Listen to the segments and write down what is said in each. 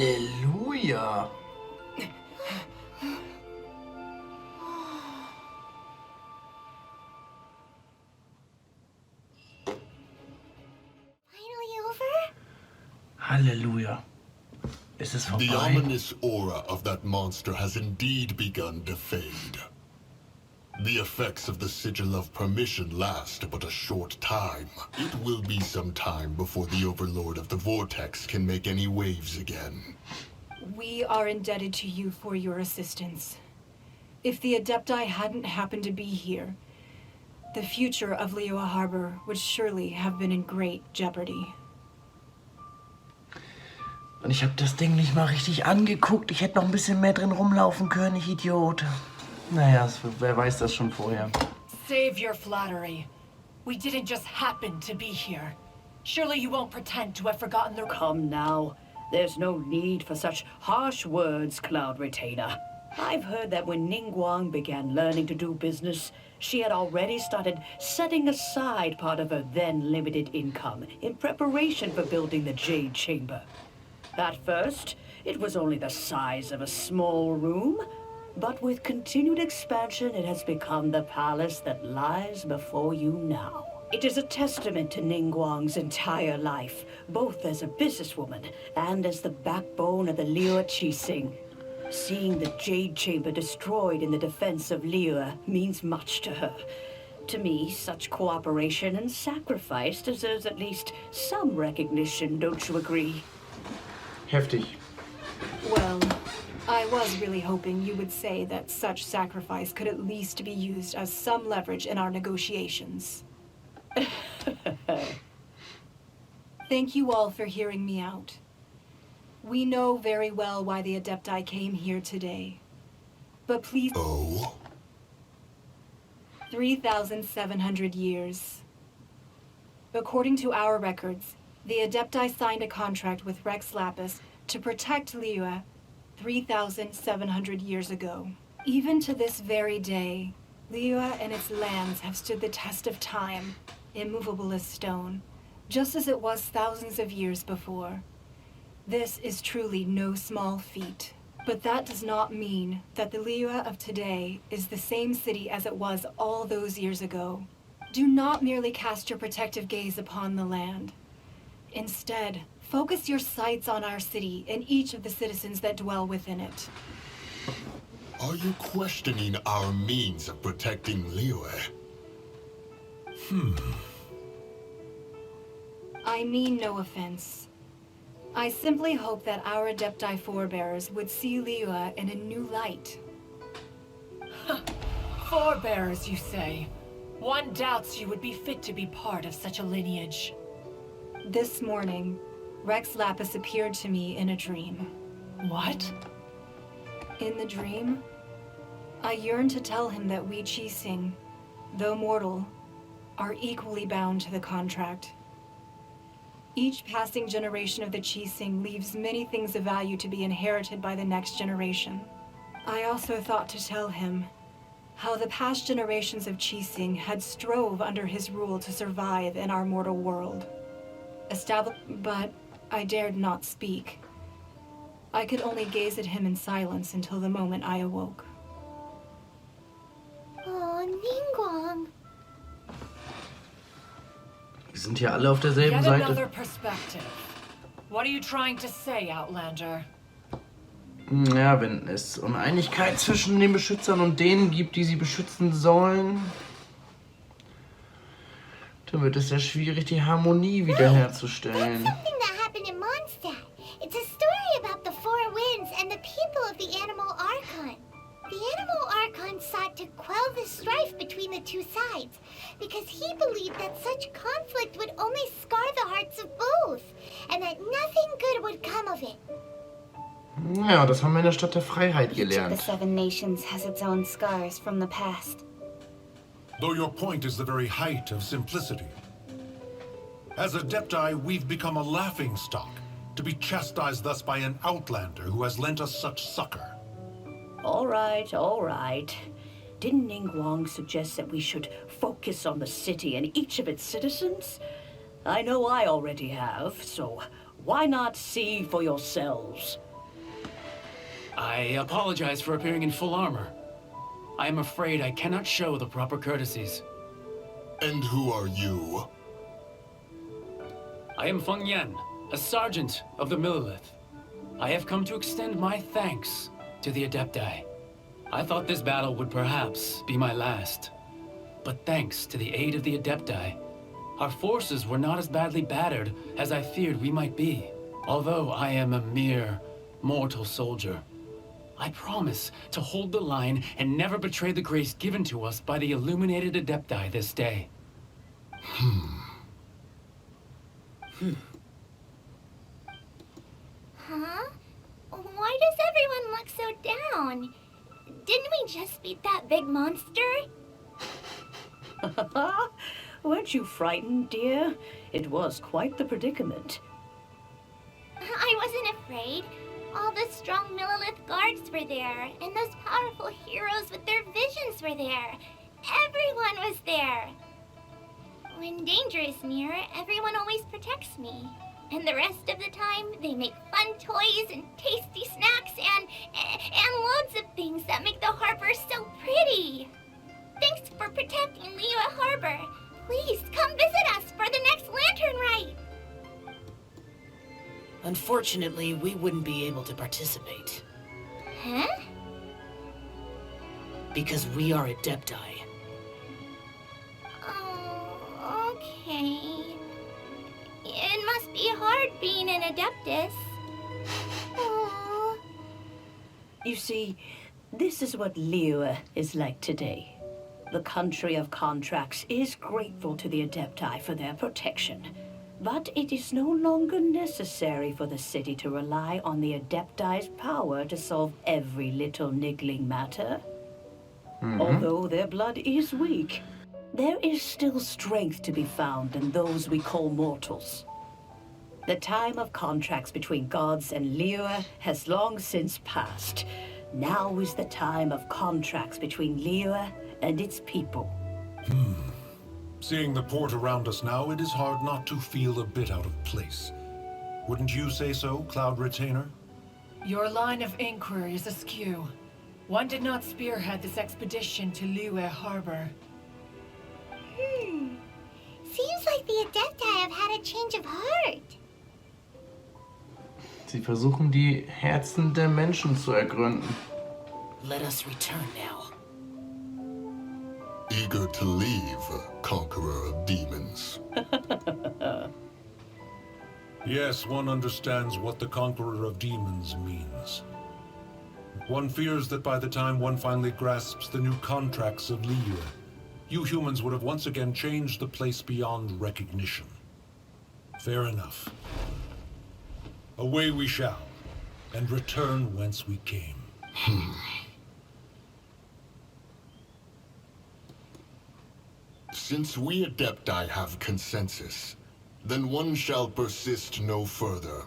Halleluja. Finally over? Halleluja. Es ist vorbei. The ominous aura of that monster has indeed begun to fade. The effects of the sigil of permission last but a short time. It will be some time before the overlord of the vortex can make any waves again. We are indebted to you for your assistance. If the Adepti hadn't happened to be here, the future of Liyue Harbor would surely have been in great jeopardy. Und ich habe das Ding nicht mal richtig angeguckt. Ich hätte noch ein bisschen mehr drin rumlaufen können, ich Idiot. Naja, wer weiß das schon vorher. Save your flattery. We didn't just happen to be here. Surely you won't pretend to have forgotten the... Come now. There's no need for such harsh words, Cloud Retainer. I've heard that when Ningguang began learning to do business, she had already started setting aside part of her then limited income in preparation for building the Jade Chamber. At first, it was only the size of a small room, but with continued expansion, it has become the palace that lies before you now. It is a testament to Ningguang's entire life, both as a businesswoman and as the backbone of the Liyue Qixing. Seeing the Jade Chamber destroyed in the defense of Liyue means much to her. To me, such cooperation and sacrifice deserves at least some recognition, don't you agree? Heftig. Well, I was really hoping you would say that such sacrifice could at least be used as some leverage in our negotiations. Thank you all for hearing me out. We know very well why the Adepti came here today. But please... Oh? 3,700 years. According to our records, the Adepti signed a contract with Rex Lapis to protect Liyue 3,700 years ago. Even to this very day, Liyue and its lands have stood the test of time, immovable as stone, just as it was thousands of years before. This is truly no small feat. But that does not mean that the Liyue of today is the same city as it was all those years ago. Do not merely cast your protective gaze upon the land. Instead, focus your sights on our city and each of the citizens that dwell within it. Are you questioning our means of protecting Liyue? I mean no offense. I simply hope that our Adepti forebears would see Liyue in a new light. Forebears, you say? One doubts you would be fit to be part of such a lineage. This morning, Rex Lapis appeared to me in a dream. What? In the dream, I yearned to tell him that we Qixing, though mortal, are equally bound to the contract. Each passing generation of the Qixing leaves many things of value to be inherited by the next generation. I also thought to tell him how the past generations of Qixing had strove under his rule to survive in our mortal world. But I dared not speak. I could only gaze at him in silence until the moment I awoke. Oh, Ningguang. Die sind hier alle auf derselben Yet Seite. another perspective. What are you trying to say, Outlander? Ja, wenn es Uneinigkeit zwischen den Beschützern und denen gibt, die sie beschützen sollen, dann wird es sehr schwierig, die Harmonie wiederherzustellen. Something that happened in Mondstadt. It's a story about the four winds and the people of the Animal Archon. The Animal Archon sought to quell the strife between the two sides because he believed that such conflict would only scar the hearts of both and that nothing good would come of it. Ja, das haben wir in der Stadt der Freiheit Each of the gelernt. 7 nations has its own scars from the past. Though your point is the very height of simplicity. As Adepti, we've become a laughingstock, to be chastised thus by an outlander who has lent us such succor. All right, all right. Didn't Ningguang suggest that we should focus on the city and each of its citizens? I know I already have, so why not see for yourselves? I apologize for appearing in full armor. I am afraid I cannot show the proper courtesies. And who are you? I am Feng Yan, a sergeant of the Millilith. I have come to extend my thanks to the Adepti. I thought this battle would perhaps be my last. But thanks to the aid of the Adepti, our forces were not as badly battered as I feared we might be. Although I am a mere mortal soldier, I promise to hold the line and never betray the grace given to us by the illuminated Adepti this day. Huh? Why does everyone look so down? Didn't we just beat that big monster? Weren't you frightened, dear? It was quite the predicament. I wasn't afraid. All the strong Millilith guards were there, and those powerful heroes with their visions were there. Everyone was there. When danger is near, everyone always protects me. And the rest of the time, they make fun toys and tasty snacks and loads of things that make the harbor so pretty. Thanks for protecting Liyue Harbor. Please come visit us for the next lantern rite. Unfortunately, we wouldn't be able to participate. Huh? Because we are Adepti. Oh, okay. It must be hard being an Adeptus. Oh. You see, this is what Liyue is like today. The country of contracts is grateful to the Adepti for their protection. But it is no longer necessary for the city to rely on the Adepti's power to solve every little niggling matter. Although their blood is weak, there is still strength to be found in those we call mortals. The time of contracts between gods and Liyue has long since passed. Now is the time of contracts between Liyue and its people. Seeing the port around us now, it is hard not to feel a bit out of place. Wouldn't you say so, Cloud Retainer? Your line of inquiry is askew. One did not spearhead this expedition to Liyue Harbor. Seems like the Adepti have had a change of heart. Sie versuchen, die Herzen der Menschen zu ergründen. Let us return now. Eager to leave, conqueror of demons. Yes, one understands what the Conqueror of Demons means. One fears that by the time one finally grasps the new contracts of Liyue, you humans would have once again changed the place beyond recognition. Fair enough. Away we shall, and return whence we came. Since we Adepti have consensus, then one shall persist no further.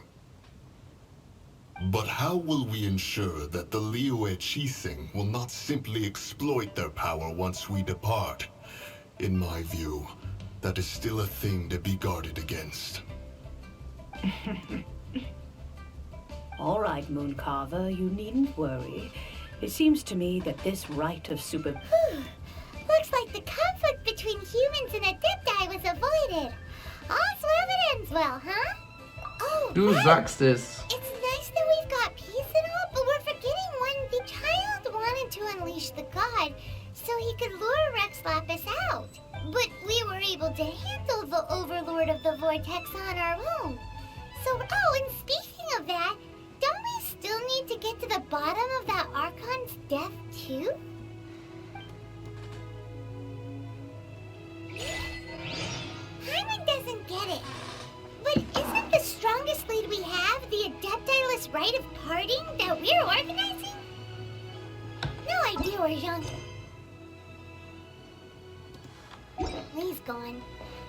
But how will we ensure that the Liyue Qixing will not simply exploit their power once we depart? In my view, that is still a thing to be guarded against. All right, Mooncarver, you needn't worry. It seems to me that this rite of Looks like the conflict between humans and Adepti was avoided. All's well that ends well, huh? Oh, Du right. sagst es. It's nice that we've got peace and all, but we're forgetting one. The child wanted to unleash the god so he could lure Rex Lapis out. But we were able to handle the Overlord of the Vortex on our own. So, and speaking of that, don't we still need to get to the bottom of that Archon's death, too? Hyman doesn't get it. But isn't the strongest lead we have the Adepti-less rite of parting that we're organizing? No idea where Jean... He's gone.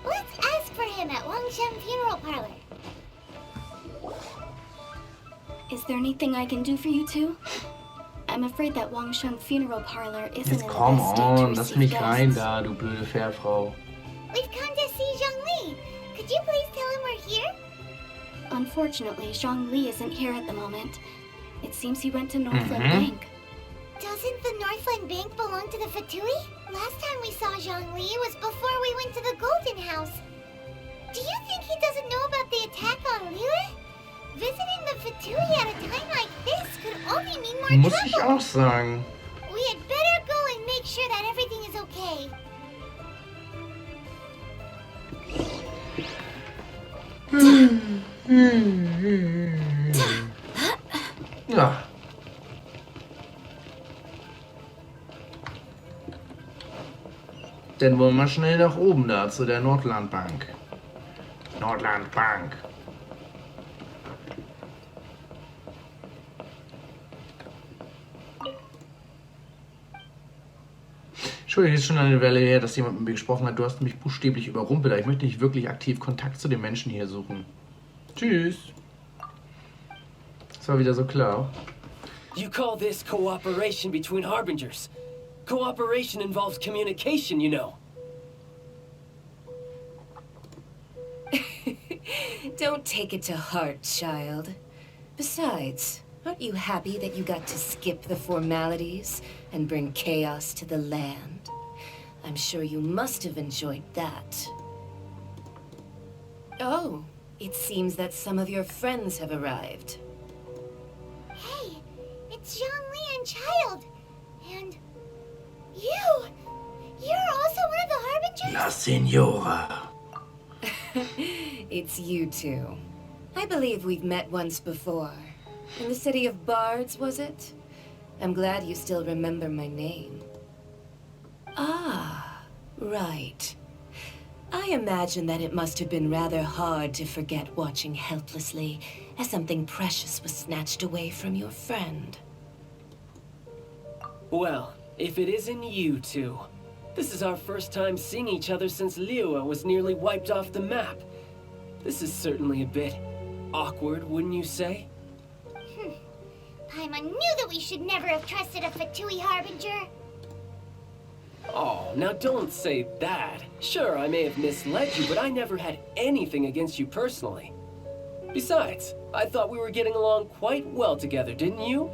Let's ask for him at Wangshen Funeral Parlor. Is there anything I can do for you two? I'm afraid that Wangshen Funeral Parlor isn't Jetzt in komm the best state to on, lass receive mich rein guests. da, du blöde Fährfrau. We've come to see Zhongli. Could you please tell him we're here? Unfortunately, Zhongli isn't here at the moment. It seems he went to Northland Bank. Doesn't the Northland Bank belong to the Fatui? Last time we saw Zhongli was before we went to the Golden House. Do you think he doesn't know about the attack on Liyue? Visiting the Fatui at a time like this could only mean more Muss ich trouble. auch sagen. We had better go and make sure that everything is okay. Ja. Dann wollen wir schnell nach oben da zu der Nordlandbank. Nordlandbank. Entschuldigung, es ist schon eine Weile her, dass jemand mit mir gesprochen hat. Du hast mich buchstäblich überrumpelt. Ich möchte nicht wirklich aktiv Kontakt zu den Menschen hier suchen. Tschüss. Das war wieder so klar. You call this cooperation between harbingers? Cooperation involves communication, you know. Don't take it to heart, child. Besides, aren't you happy that you got to skip the formalities and bring chaos to the land? I'm sure you must have enjoyed that. Oh, it seems that some of your friends have arrived. Hey, it's Zhongli and Child. And you! You're also one of the Harbingers? La Signora. It's you two. I believe we've met once before. In the city of Bards, was it? I'm glad you still remember my name. Ah, right. I imagine that it must have been rather hard to forget watching helplessly as something precious was snatched away from your friend. Well, if it isn't you two. This is our first time seeing each other since Liyue was nearly wiped off the map. This is certainly a bit awkward, wouldn't you say? Paimon knew that we should never have trusted a Fatui Harbinger. Oh, now don't say that. Sure, I may have misled you, but I never had anything against you personally. Besides, I thought we were getting along quite well together, didn't you?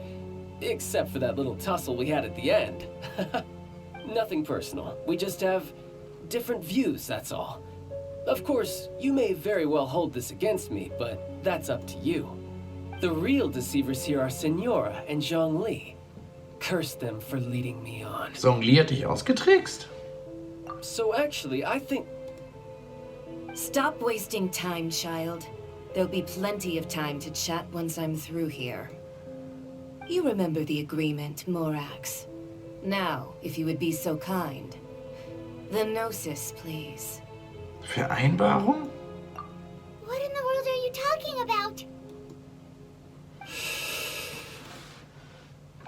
Except for that little tussle we had at the end. Nothing personal. We just have different views, that's all. Of course, you may very well hold this against me, but that's up to you. The real deceivers here are Signora and Zhongli. Curse them for leading me on. Zhongli hat dich ausgetrickst. So actually, I think... Stop wasting time, child. There'll be plenty of time to chat once I'm through here. You remember the agreement, Morax. Now, if you would be so kind. The Gnosis, please. Vereinbarung? What in the world are you talking about?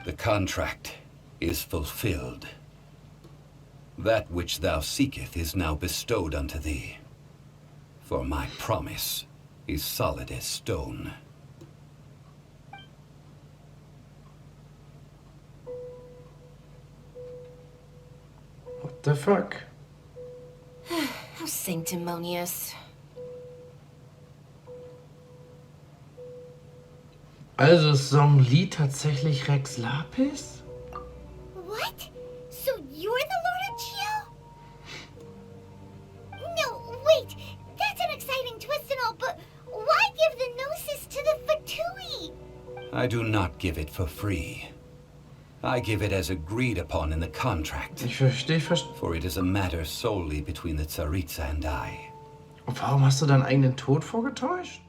The contract is fulfilled. That which thou seeketh is now bestowed unto thee. For my promise is solid as stone. What the fuck? How sanctimonious. Also ist Zhongli tatsächlich Rex Lapis? What? So you're the Lord of Geo? No, wait. That's an exciting twist and all, but why give the Gnosis to the Fatui? I do not give it for free. I give it as agreed upon in the contract. Ich verstehe. For it is a matter solely between the Tsaritsa and I. Und warum hast du deinen eigenen Tod vorgetäuscht?